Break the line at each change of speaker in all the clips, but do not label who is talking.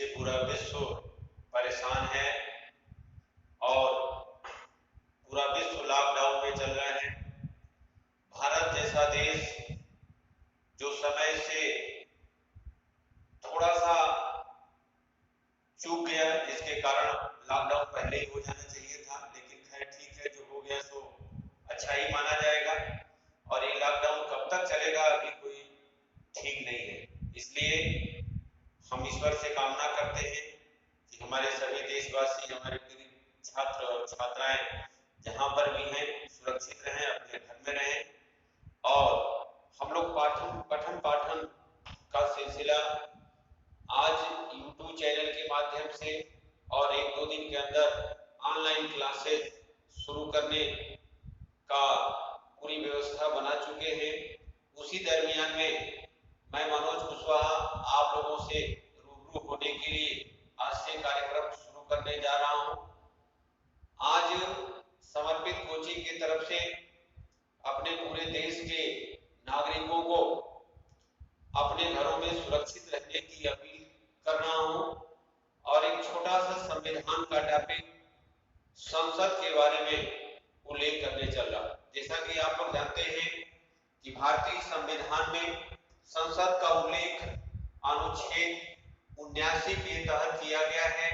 जिससे पूरा विश्व परेशान है और पूरा विश्व लॉकडाउन में चल रहा है। भारत जैसा देश जो समय से थोड़ा सा चूक गया, जिसके कारण लॉकडाउन पहले ही हो जाना चाहिए था, लेकिन खैर ठीक है, जो हो गया सो अच्छा ही माना जाएगा। और ये लॉकडाउन कब तक चलेगा अभी कोई ठीक नहीं है। इसलिए हम ईश्वर से कामना करते हैं कि हमारे सभी देशवासी, हमारे छात्र और छात्राएं जहां पर भी हैं सुरक्षित रहें, अपने घर में रहें। और हम लोग पठन पाठन का सिलसिला आज YouTube चैनल के माध्यम से और एक दो दिन के अंदर ऑनलाइन क्लासेस शुरू करने का पूरी व्यवस्था बना चुके हैं। उसी दरमियान में मैं मनोज कुशवाहा आप लोगों से रूबरू होने के लिए आज से कार्यक्रम शुरू करने जा रहा हूं। आज समर्पित कोचिंग की तरफ से अपने पूरे देश के नागरिकों को अपने घरों में सुरक्षित रहने की अपील कर रहा हूं और एक छोटा सा संविधान का टॉपिक संसद के बारे में उल्लेख करने चल रहा। जैसा कि आप लोग जानते हैं कि भारतीय संविधान में संसद का उल्लेख अनुच्छेद 79 के तहत किया गया है,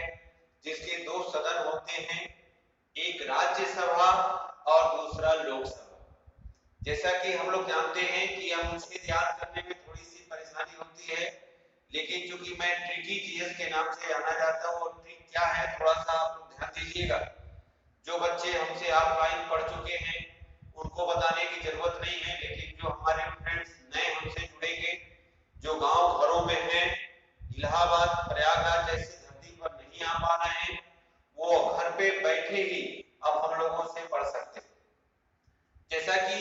जिसके दो सदन होते हैं, एक राज्यसभा और दूसरा लोकसभा। जैसा कि हम लोग जानते हैं कि अनुच्छेद याद करने में थोड़ी सी परेशानी होती है, लेकिन चूंकि मैं ट्रिकी जीएस के नाम से जाना जाता हूँ और ट्रिक क्या है थोड़ा सा आप लोग ध्यान दीजिएगा। जो बच्चे हमसे ऑफलाइन पढ़ चुके हैं उनको बताने की जरूरत नहीं है, लेकिन जो हमारे फ्रेंड्स नए हमसे जुड़ेंगे, जो गांव घरों में हैं, इलाहाबाद प्रयागराज जैसी धरती पर नहीं आ पा रहे हैं, वो घर पे बैठे ही अब हम लोगों से पढ़ सकते हैं। जैसा कि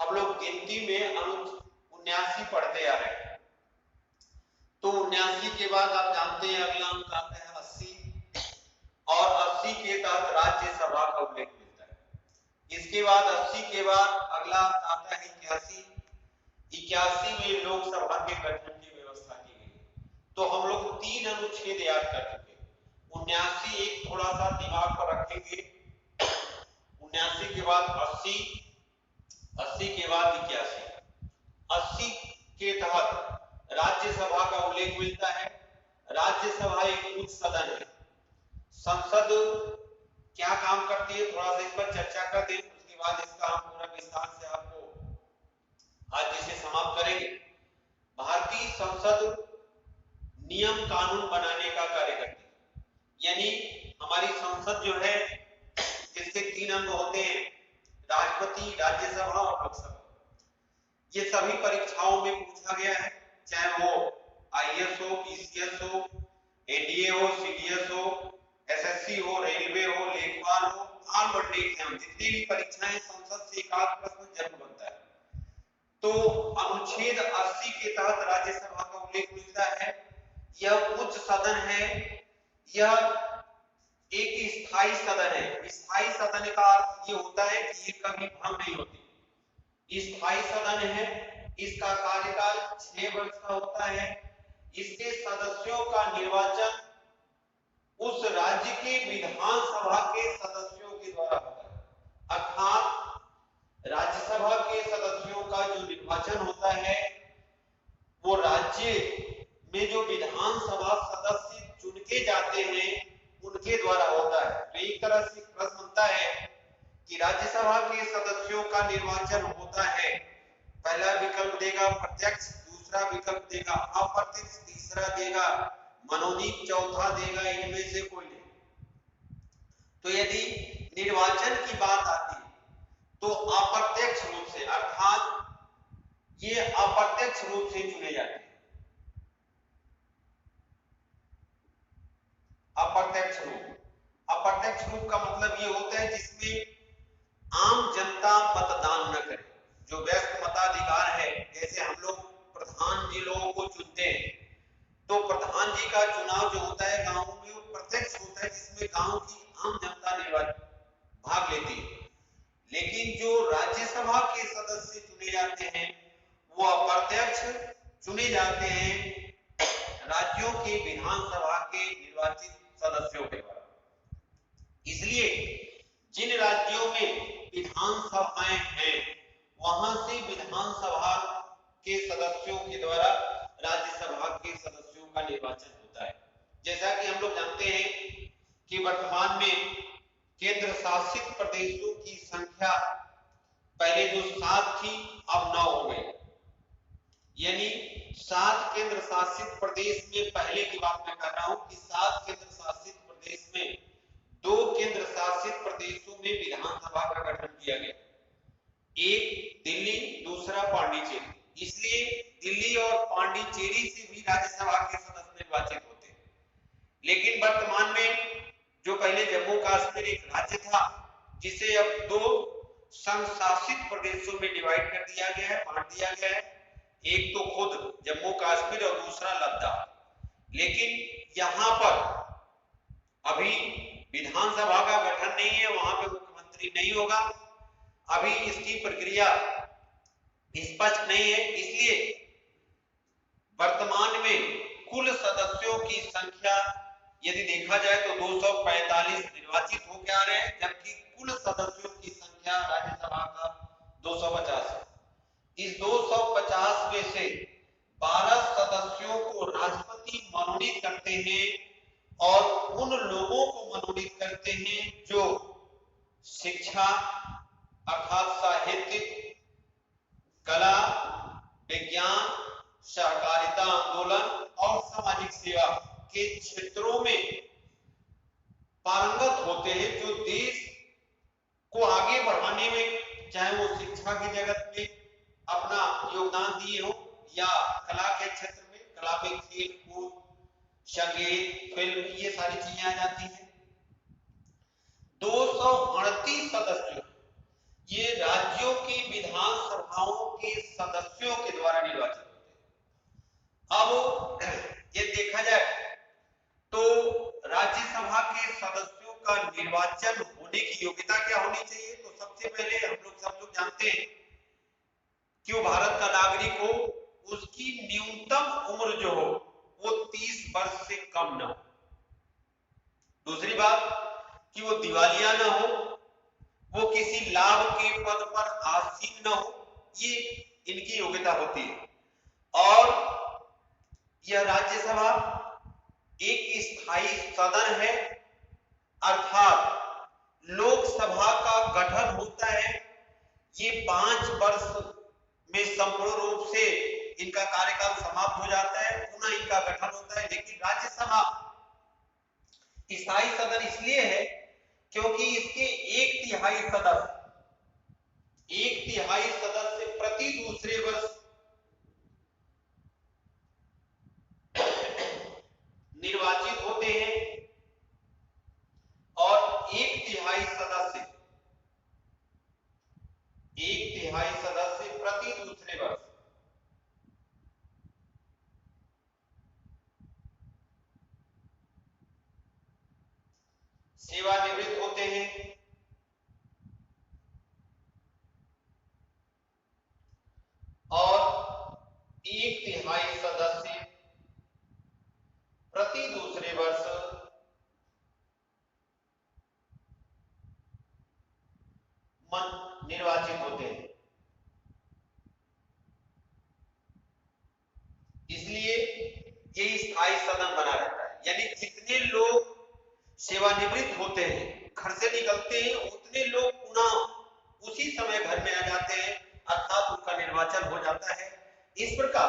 हम लोग गिनती में अनुच्छेद 79 पढ़ते आ रहे हैं, तो 79 के बाद आप जानते हैं अगला अंक आता है 80 और 80 के तहत राज्यसभा का उल्लेख मिलता है। इसके बाद 80 के बाद अगला आता है 81। 81 में लोकसभा के गठन की व्यवस्था की गई। तो हम लोग 3 अनुच्छेद याद कर चुके। 79 एक थोड़ा सा दिमाग पर रखेंगे, 79 के बाद 80, 80 के बाद 81। 80 के तहत राज्यसभा का उल्लेख मिलता है। राज्यसभा एक उच्च सदन है। संसद क्या काम करती है थोड़ा सा इस पर चर्चा कर दें, उसके बाद इसका हम पूरा विस्तार से आपको आज इसे समाप्त करेंगे। भारतीय संसद नियम कानून बनाने का कार्य करती है, यानी हमारी संसद जो है जिसके 3 अंग होते हैं, राष्ट्रपति, राज्यसभा और लोकसभा। ये सभी परीक्षाओं में पूछा गया है, चाहे वो आईएएस हो, पीसीएस हो, एनडीए हो, सीडीएस हो, एसएससी हो, रेलवे हो, लेखपाल हो, ऑल बॉडी एग्जाम, जितनी भी परीक्षाएं संसद से एक आध प्रश्न जरूर बनता है। तो अनुच्छेद 80 के तहत राज्यसभा का उल्लेख मिलता है। यह उच्च सदन है, यह एक स्थायी सदन है। स्थायी सदन का अर्थ ये होता है कि ये कभी भंग नहीं होती। स्थायी सदन है, इसका कार्यकाल 6 वर्ष का होता है। इसके सदस्यों का निर्वाचन उस राज्य के विधानसभा के सदस्यों के द्वारा होता है। अर्थात राज्यसभा के सदस्यों का जो निर्वाचन होता है वो राज्य में जो विधानसभा सदस्य चुन के जाते हैं उनके द्वारा होता है। तो एक तरह से प्रश्न बनता है कि राज्यसभा के सदस्यों का निर्वाचन होता है, पहला विकल्प देगा प्रत्यक्ष, दूसरा विकल्प देगा अप्रत्यक्ष, तीसरा देगा मनोनीत, चौथा देगा इनमें से कोई नहीं। तो यदि निर्वाचन की बात आती है तो अप्रत्यक्ष रूप से, अर्थात ये अप्रत्यक्ष रूप से चुने जाते हैं। अप्रत्यक्ष रूप का मतलब ये होता है जिसमें आम जनता मतदान न करे। जो व्यस्त मताधिकार है, जैसे हम लोग प्रधान जी लोगों को चुनते हैं, तो प्रधान जी का चुनाव जो होता है गांव में वो प्रत्यक्ष होता है, जिसमें गांव की आम जनता निर्वाचन भाग लेती है। लेकिन जो राज्यसभा के सदस्य चुने जाते हैं वो अप्रत्यक्ष चुने जाते हैं राज्यों के विधानसभा के निर्वाचित सदस्यों के द्वारा। इसलिए जिन राज्यों में विधानसभाएं हैं वहां से विधानसभा के सदस्यों के द्वारा राज्यसभा के सदस्यों का निर्वाचन होता है। जैसा कि हम लोग जानते हैं कि वर्तमान में केंद्र शासित प्रदेशों की संख्या पहले जो 7 थी अब 9 हो गई। यानी 7 केंद्र शासित प्रदेश में, पहले की बात मैं कर रहा हूं कि 7 केंद्र शासित प्रदेश में 2 केंद्र शासित प्रदेशों में विधानसभा का गठन किया गया, एक दिल्ली, दूसरा पांडिचेरी। इसलिए दिल्ली और पांडिचेरी से भी राज्यसभा के सदस्य निर्वाचित होते हैं। लेकिन वर्तमान में जो पहले जम्मू कश्मीर एक राज्य था, जिसे अब 2 संघ शासित प्रदेशों में डिवाइड कर दिया गया है, बांट दिया गया है। एक तो खुद जम्मू कश्मीर और दूसरा लद्दाख। लेकिन यहाँ पर अभी विधानसभा का गठन नहीं है, वहां पे मुख्यमंत्री नहीं होगा। अभी इसकी प्रक्रिया स्पष्ट नहीं है। इसलिए वर्तमान में कुल सदस्यों की संख्या यदि देखा जाए तो 245 निर्वाचित होकर आ रहे हैं, जबकि कुल सदस्यों की संख्या राज्यसभा का 250 है। इस 250 में से 12 सदस्यों को राष्ट्रपति मनोनीत करते हैं और उन लोगों को मनोनीत करते हैं जो शिक्षा अर्थात साहित्य, कला, विज्ञान, सहकारिता आंदोलन और सामाजिक सेवा के क्षेत्रों में पारंगत होते हैं, जो देश को आगे बढ़ाने में, चाहे वो शिक्षा की जगत में अपना योगदान दिए हो या कला के क्षेत्र में, कला में खेल कूद, संगीत, फिल्म, ये सारी चीजें आ जाती हैं। 238 सदस्य ये राज्यों की विधानसभाओं के सदस्यों के द्वारा निर्वाचित होते हैं। अब ये देखा जाए तो राज्यसभा के सदस्यों का निर्वाचन होने की योग्यता क्या होनी चाहिए? तो सबसे पहले सब लोग जानते हैं कि वो भारत का नागरिक हो, उसकी न्यूनतम उम्र जो हो वो 30 वर्ष से कम ना हो। दूसरी बात कि वो दिवालिया ना हो, वो किसी लाभ के पद पर आसीन ना हो, ये इनकी योग्यता होती है। और यह राज्यसभा एक स्थायी सदन है, अर्थात लोकसभा का गठन होता है। ये 5 वर्ष में संपूर्ण रूप से इनका कार्यकाल समाप्त हो जाता है, पुनः इनका गठन होता है। लेकिन राज्यसभा स्थायी सदन इसलिए है क्योंकि इसके 1/3 सदस्य प्रति दूसरे वर्ष निर्वाचित होते हैं और 1/3 सदस्य प्रति दूसरे वर्ष सेवानिवृत्त होते हैं। और 1/3 सदस्य प्रति दूसरे वर्ष निर्वाचित होते हैं। इसलिए ये स्थायी सदन बना रहता है। यानी जितने लोग सेवानिवृत्त होते हैं, घर से निकलते हैं, उतने लोग पुनः उसी समय घर में आ जाते हैं, अर्थात उनका निर्वाचन हो जाता है। इस प्रकार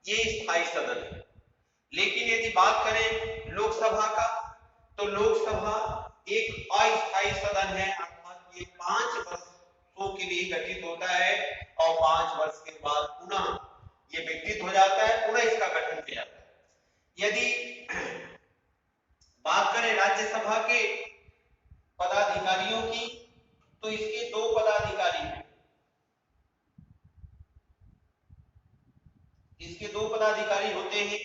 ये स्थायी सदन है। लेकिन यदि बात करें लोकसभा का, तो लोकसभा एक अस्थायी सदन है, अर्थात ये 5 वर्षों के लिए गठित होता है और 5 वर्ष के बाद पुनः ये विघटित हो जाता है, पुनः इसका गठन किया जाता है। यदि बात करें राज्यसभा के पदाधिकारियों की, तो इसके 2 पदाधिकारी हैं। इसके 2 पदाधिकारी होते हैं।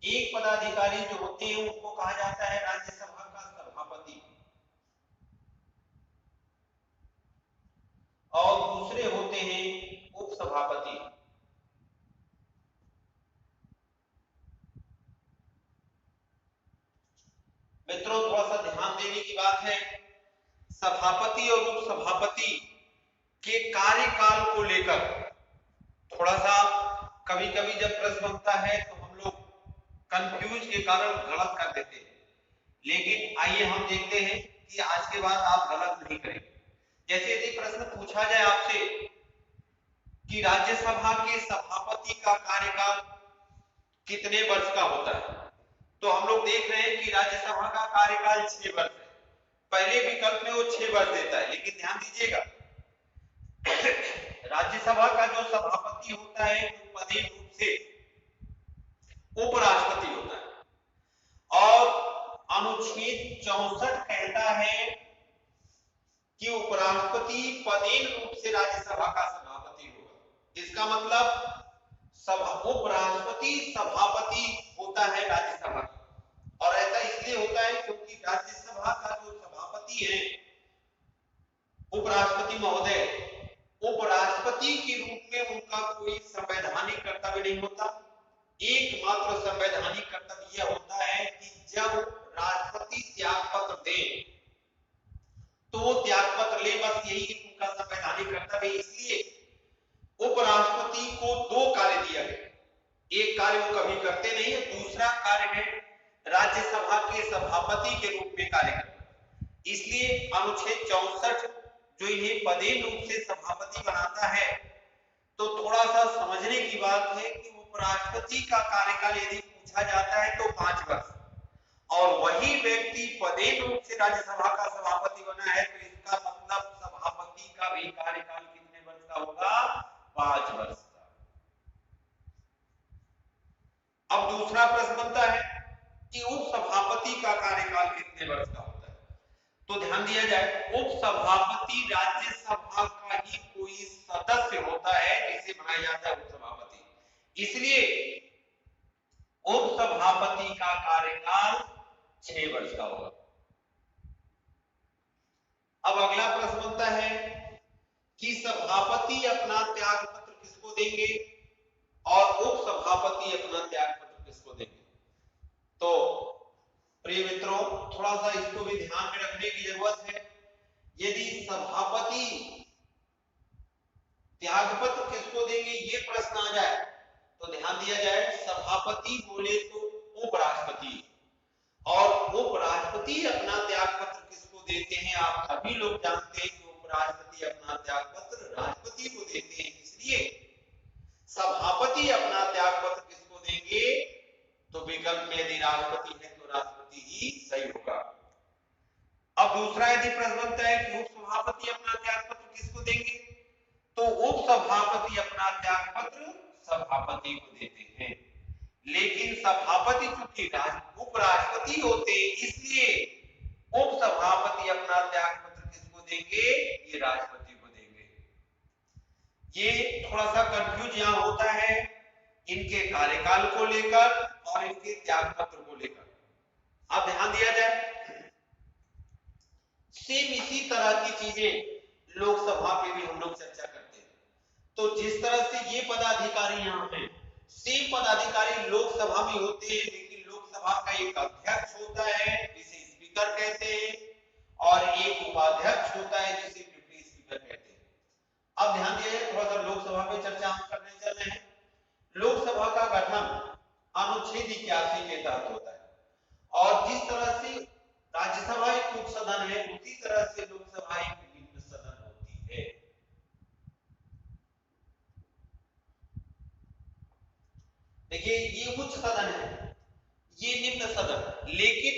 एक पदाधिकारी जो होते हैं उनको कहा जाता है राज्यसभा का सभापति, और दूसरे होते हैं उपसभापति। मित्रों थोड़ा सा ध्यान देने की बात है, सभापति और उप सभापति के कार्यकाल को लेकर थोड़ा सा कभी कभी जब प्रश्न बनता है तो हम लोग कंफ्यूज के कारण गलत कर देते हैं, लेकिन आइए हम देखते हैं कि आज के बाद आप गलत नहीं करेंगे। जैसे यदि प्रश्न पूछा जाए आपसे कि राज्यसभा के सभापति का कार्यकाल कितने वर्ष का होता है, तो हम लोग देख रहे हैं कि राज्यसभा का कार्यकाल 6 वर्ष है। पहले विकल्प में वो 6 वर्ष देता है, लेकिन ध्यान दीजिएगा राज्यसभा का जो सभापति होता है वो पदेन रूप से उपराष्ट्रपति होता है, और अनुच्छेद 64 कहता है कि उपराष्ट्रपति पदेन रूप से राज्यसभा का सभापति होगा। इसका मतलब उपराष्ट्रपति सभापति होता है राज्यसभा का, और ऐसा इसलिए होता है क्योंकि राज्यसभा का जो सभापति है उपराष्ट्रपति महोदय, उपराष्ट्रपति के रूप में उनका कोई संवैधानिक कर्तव्य नहीं होता। एकमात्र संवैधानिक कर्तव्य यह होता है कि जब राष्ट्रपति त्याग पत्र दे तो वो त्याग पत्र ले, बस यही उनका संवैधानिक कर्तव्य है। इसलिए उपराष्ट्रपति को 2 कार्य दिया गया, एक कार्य वो कभी करते नहीं है, दूसरा कार्य है राज्यसभा के सभापति के रूप में कार्य करना। इसलिए अनुच्छेद 64 जो इन्हें पदेन रूप से सभापति बनाता है, तो थोड़ा सा समझने की बात है कि उपराष्ट्रपति का कार्यकाल यदि पूछा जाता है तो 5 वर्ष, और वही व्यक्ति पदेन रूप से राज्यसभा का सभापति बना है, तो इसका मतलब सभापति का भी कार्यकाल कितने वर्ष का होगा? 5 वर्ष का। अब दूसरा प्रश्न बनता है कि उप सभापति का कार्यकाल कितने वर्ष का होता है, तो ध्यान दिया जाए उप सभापति राज्यसभा का ही कोई सदस्य होता है जिसे बनाया जाता है उप सभापति, इसलिए उप सभापति का कार्यकाल 6 वर्ष का होगा। अब अगला प्रश्न बनता है कि सभापति अपना त्याग पत्र किसको देंगे और उप सभापति अपना त्याग पत्र किसको देंगे। तो प्रिय मित्रों थोड़ा सा इसको भी ध्यान में रखने की जरूरत है। यदि सभापति त्याग पत्र किसको देंगे ये प्रश्न आ जाए तो ध्यान दिया जाए, सभापति बोले तो उपराष्ट्रपति, और उपराष्ट्रपति अपना त्याग पत्र किसको देते हैं? आप सभी लोग जानते हैं कि उपराष्ट्रपति अपना त्याग पत्र राष्ट्रपति को देते हैं, इसलिए सभापति अपना त्याग पत्र किसको देंगे? तो विकल्प में यदि राष्ट्रपति है तो राष्ट्रपति ही सही होगा। अब दूसरा यदि प्रश्न बनता है कि उप सभापति अपना त्याग पत्र किसको देंगे, तो उप सभापति अपना त्याग पत्र सभापति को देते हैं, लेकिन सभापति चूंकि उपराष्ट्रपति होते हैं इसलिए उप सभापति अपना त्याग पत्र किसको देंगे? ये राष्ट्रपति को देंगे। ये थोड़ा सा कंफ्यूज यहां होता है इनके कार्यकाल को लेकर और इनके त्याग पत्र को लेकर। अब ध्यान दिया जाए सेम इसी तरह की चीजें लोकसभा पे भी हम लोग चर्चा करते हैं। तो जिस तरह से ये पदाधिकारी यहाँ पे सेम पदाधिकारी लोकसभा में होते हैं, लेकिन लोकसभा का एक अध्यक्ष होता है जिसे स्पीकर कहते हैं और एक उपाध्यक्ष होता है जिसे डिप्टी स्पीकर कहते हैं। अब ध्यान दिया थोड़ा सा लोकसभा पे चर्चा हम करने चल रहे हैं। लोकसभा का गठन अनुच्छेद 81 के तहत होता है, और जिस तरह से राज्यसभा एक उच्च सदन है उसी तरह से लोकसभा एक निम्न सदन होती है। देखिए ये उच्च सदन है, ये निम्न सदन, लेकिन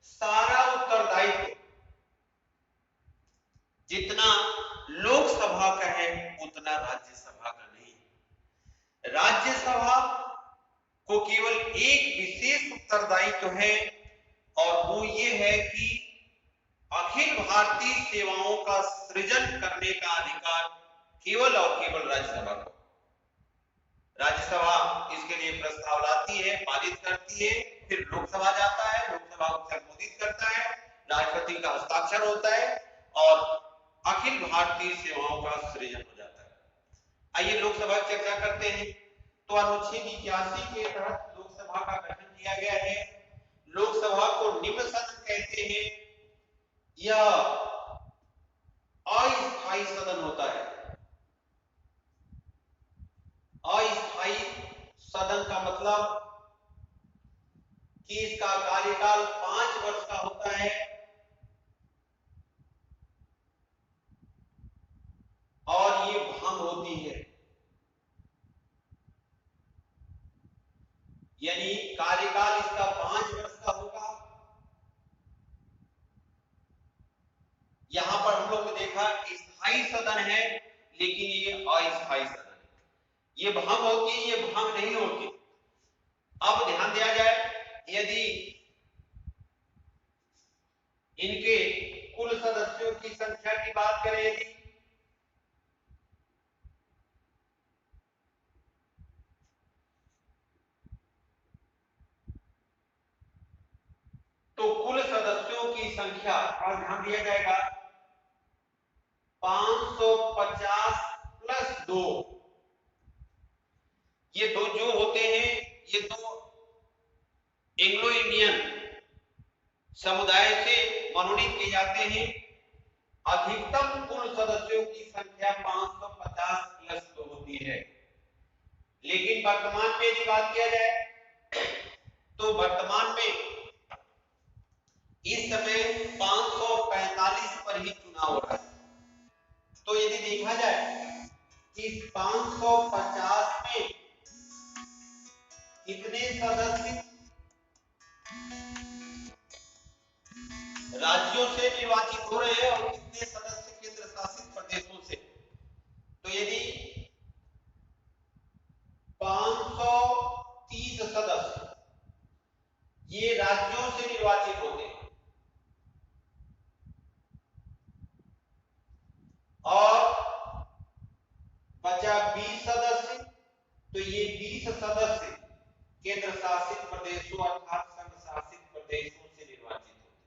सारा उत्तरदायित्व जितना लोकसभा का है उतना राज्यसभा का नहीं। राज्यसभा को केवल एक विशेष उत्तरदायित्व है और वो ये है कि अखिल भारतीय सेवाओं का सृजन करने का अधिकार केवल और केवल राज्यसभा को। राज्यसभा इसके लिए प्रस्ताव लाती है, पारित करती है, फिर लोकसभा जाता है, लोकसभा उसे अनुमोदित करता है, राष्ट्रपति का हस्ताक्षर होता है और अखिल भारतीय सेवाओं का सृजन हो जाता है। आइए लोकसभा की चर्चा करते हैं। तो अनुच्छेद 81 के तहत लोकसभा का गठन किया गया है। लोकसभा को कि इसका कार्यकाल 5 वर्ष का होता है और ये भंग होती है, यानी कार्यकाल इसका 5 वर्ष का होगा। यहां पर हम लोग ने देखा स्थायी सदन है, लेकिन ये अस्थायी सदन है, ये भंग होती, ये भंग नहीं होती। अब ध्यान दिया जाए, यदि इनके कुल सदस्यों की संख्या की बात करें, यदि तो कुल सदस्यों की संख्या पर ध्यान दिया जाएगा 550 प्लस 2। ये दो जो होते हैं, ये दो एंग्लो इंडियन समुदाय से मनोनीत किए जाते हैं। अधिकतम कुल सदस्यों की संख्या 550 प्लस 2 होती है। लेकिन वर्तमान में यदि बात किया जाए तो वर्तमान में इस समय 545 पर ही चुनाव हो रहा है। तो यदि देखा जाए कि 550 में कितने सदस्य राज्यों से निर्वाचित हो रहे हैं और कितने सदस्य केंद्र शासित प्रदेशों से, तो यदि 530 सदस्य ये राज्यों से निर्वाचित होते हैं और बचा 20 सदस्य, तो ये 20 सदस्य केंद्र शासित प्रदेशों अर्थात संघ शासित प्रदेशों से निर्वाचित होते हैं।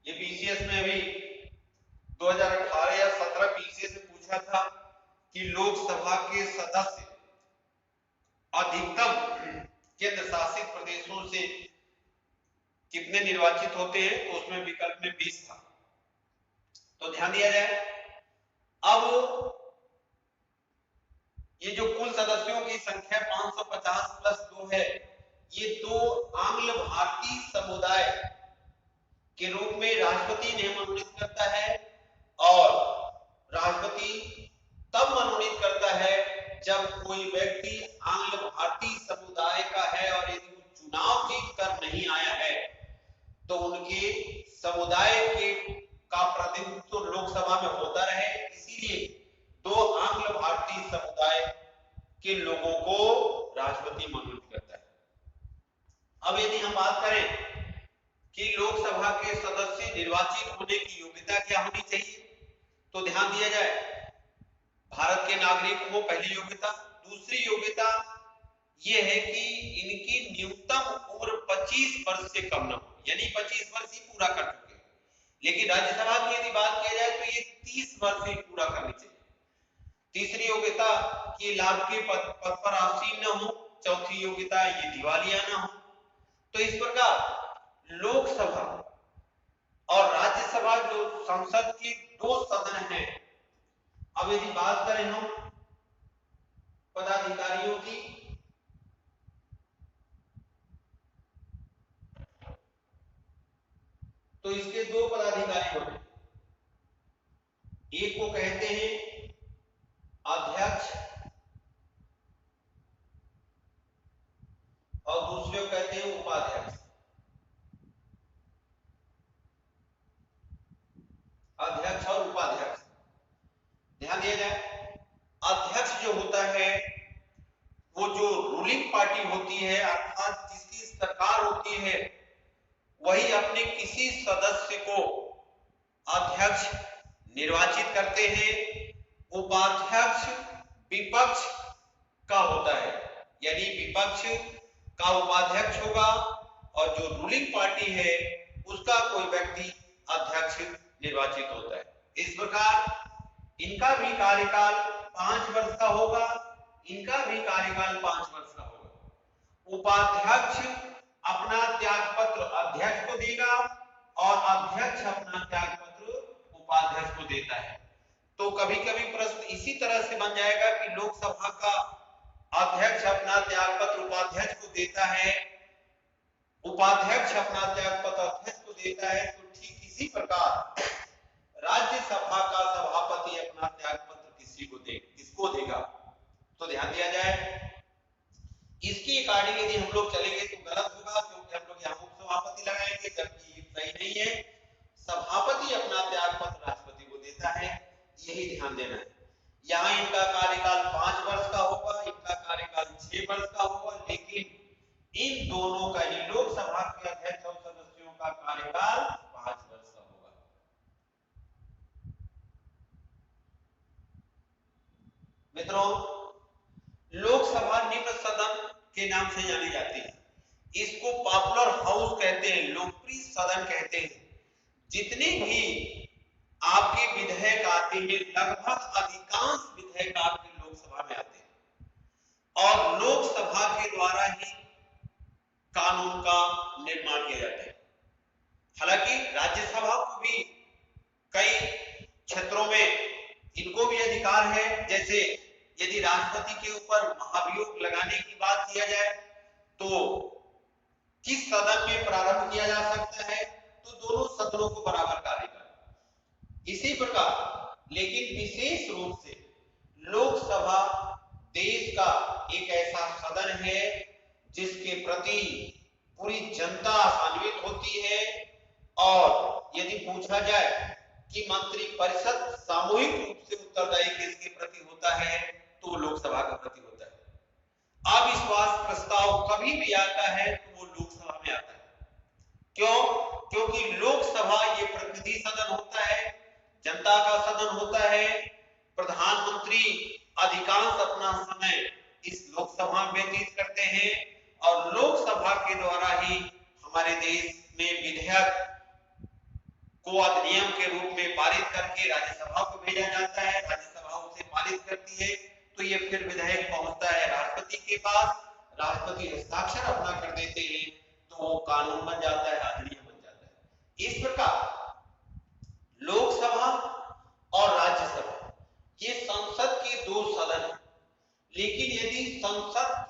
ये बीसीएस में अभी 2018 या 17 बीसीएस से पूछा था कि लोकसभा के सदस्य अधिकतम केंद्र शासित प्रदेशों से कितने निर्वाचित होते हैं, तो उसमें विकल्प में 20 था। तो ध्यान दिया जाए, अब ये जो कुल सदस्यों की संख्या 550 प्लस 2 है, ये दो आंग्ल भारतीय समुदाय के रूप में राष्ट्रपति ने मनोनीत करता है और राष्ट्रपति तब मनोनीत करता है जब कोई व्यक्ति आंग्ल भारतीय समुदाय का है और यदि वो चुनाव जीत कर नहीं आया है तो उनके समुदाय के का प्रतिनिधित्व लोकसभा में होता रहे। इसीलिए दो आंग्ल भारतीय समुदाय के लोगों को राष्ट्रपति मनोनीत करता है। अब यदि हम बात करें कि लोकसभा के सदस्य निर्वाचित होने की योग्यता क्या होनी चाहिए, तो ध्यान दिया जाए, भारत के नागरिक को पहली योग्यता। दूसरी योग्यता यह है कि इनकी न्यूनतम उम्र 25 वर्ष से कम न हो, यानी 25 वर्ष ही पूरा कर चुके हैं। लेकिन राज्यसभा की यदि बात किया जाए तो ये 30 वर्ष ही पूरा करनी चाहिए। तीसरी योग्यता कि लाभ के पद पर आसीन न हो। चौथी योग्यता ये दिवालिया न हो। तो इस प्रकार लोकसभा और राज्यसभा जो संसद के दो सदन हैं, अब यदि बात करें हम पदाधिकारियों की, तो इसके दो पदाधिकारी होते हैं। एक को कहते हैं अध्यक्ष और दूसरे को कहते हैं उपाध्यक्ष। अध्यक्ष और उपाध्यक्ष, ध्यान दिया जाए, अध्यक्ष जो होता है वो जो रूलिंग पार्टी होती है अर्थात जिसकी सरकार होती है, वही अपने किसी सदस्य को अध्यक्ष निर्वाचित करते हैं। उपाध्यक्ष विपक्ष का होता है, यानी विपक्ष का उपाध्यक्ष होगा और जो रूलिंग पार्टी है उसका कोई व्यक्ति अध्यक्ष निर्वाचित होता है। इस प्रकार इनका भी कार्यकाल 5 वर्ष का होगा, इनका भी कार्यकाल 5 वर्ष का होगा। उपाध्यक्ष अपना त्याग पत्र अध्यक्ष को देगा और अध्यक्ष अपना त्याग पत्र उपाध्यक्ष को देता है। तो कभी कभी प्रश्न इसी तरह से बन जाएगा कि लोकसभा का अध्यक्ष अपना त्याग पत्र उपाध्यक्ष को देता है, उपाध्यक्ष अपना त्याग पत्र अध्यक्ष को देता है, तो ठीक इसी प्रकार राज्यसभा का सभापति अपना त्याग पत्र किसको देगा? तो ध्यान दिया जाए, इसकी अकॉर्डिंग यदि हम लोग चलेंगे तो गलत होगा, क्योंकि हम लोग यहाँ उपसभापति लगाएंगे, जबकि ये सही नहीं है। सभापति अपना त्याग पत्र राष्ट्रपति को देता है, यही ध्यान देना है। यहाँ इनका कार्यकाल 5 वर्ष का होगा, इनका कार्यकाल 6 वर्ष का होगा, लेकिन इन दोनों का ही लोकसभा के अध्यक्ष और सदस्यों का कार्यकाल 5 वर्ष का होगा। मित्रों, लोकसभा निम्न सदन के नाम से जानी जाती है। इसको पॉपुलर हाउस कहते हैं, लोकप्रिय सदन कहते हैं। जितने भी आपके विधेयक आते हैं, लगभग अधिकांश विधेयक आपके लोकसभा में आते हैं और लोकसभा के द्वारा ही कानून का निर्माण किया जाता है। हालांकि राज्यसभा को भी कई क्षेत्रों में इनको भी अधिकार है, जैसे यदि राष्ट्रपति के ऊपर महाभियोग लगाने की बात किया जाए तो किस सदन में प्रारंभ किया जा सकता है, तो दोनों सदनों को बराबर कार्यकाल। इसी प्रकार लेकिन विशेष रूप से लोकसभा देश का एक ऐसा सदन है जिसके प्रति पूरी जनता आशान्वित होती है, और यदि पूछा जाए कि मंत्रिपरिषद सामूहिक रूप से उत्तरदायी किसके प्रति होता है, तो लोकसभा के प्रति होता है। अविश्वास प्रस्ताव कभी भी आता है तो वो लोकसभा में आता है। क्यों? क्योंकि लोकसभा ये प्रतिनिधि सदन होता है, जनता का सदन होता है। प्रधानमंत्री अधिकांश अपना समय इस लोकसभा में व्यतीत करते हैं और लोकसभा के द्वारा ही हमारे देश में विधेयक को अधिनियम के रूप में पारित करके राज्यसभा को भेजा जाता है, राज्यसभा उसे पारित करती है, तो ये फिर विधेयक पहुंचता है राष्ट्रपति के पास, राष्ट्रपति हस्ताक्षर अपना कर देते हैं, तो वो कानून बन जाता है, अधिनियम बन जाता है। इस प्रकार लोकसभा और राज्यसभा ये संसद के 2 सदन हैं, लेकिन यदि संसद